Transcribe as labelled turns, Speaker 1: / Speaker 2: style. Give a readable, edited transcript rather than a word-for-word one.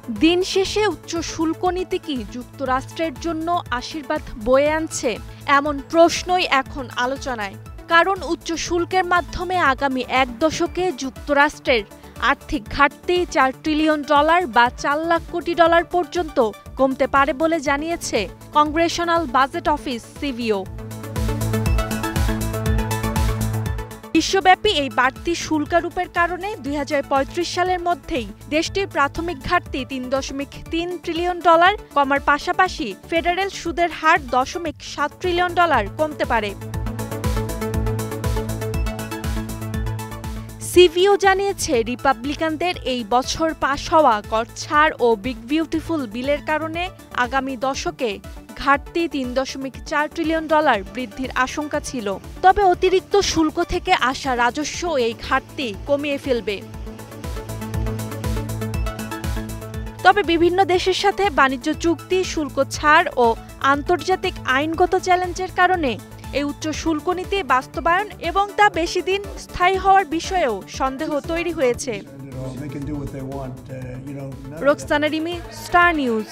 Speaker 1: দিন শেষে উচ্চ শুল্ক নীতি কি যুক্তরাষ্ট্রের জন্য আশীর্বাদ বয়ে আনছে? এমন প্রশ্নই এখন আলোচনায়। কারণ উচ্চ শুল্কের মাধ্যমে আগামী এক দশকে যুক্তরাষ্ট্রের আর্থিক ঘাটতি $4 ট্রিলিয়ন বা $4 লাখ কোটি পর্যন্ত কমতে পারে বলে জানিয়েছে কংগ্রেশনাল বাজেট অফিস সিভিও। বিশ্বব্যাপী এই বাড়তি শুল্কারোপের কারণে 2035 সালের মধ্যেই দেশটির প্রাথমিক ঘাটতি $3.3 ট্রিলিয়ন কমার পাশাপাশি ফেডারেল সুদের হার $0.7 ট্রিলিয়ন কমতে পারে। সিভিও জানিয়েছে, রিপাবলিকানদের এই বছর পাশ হওয়া কর ছাড় ও বিগ বিউটিফুল বিলের কারণে আগামী দশকে ঘাটতি $3.4 ট্রিলিয়ন বৃদ্ধির আশঙ্কা ছিল। তবে অতিরিক্ত শুল্ক থেকে আসা রাজস্ব এই ঘাটতি কমিয়ে ফেলবে। তবে বিভিন্ন দেশের সাথে বাণিজ্য চুক্তি, শুল্ক ছাড় ও আন্তর্জাতিক আইনগত চ্যালেঞ্জের কারণে এই উচ্চ শুল্ক নীতি বাস্তবায়ন এবং তা বেশি দিন স্থায়ী হওয়ার বিষয়েও সন্দেহ তৈরি হয়েছে। Roksana Rimi, star news.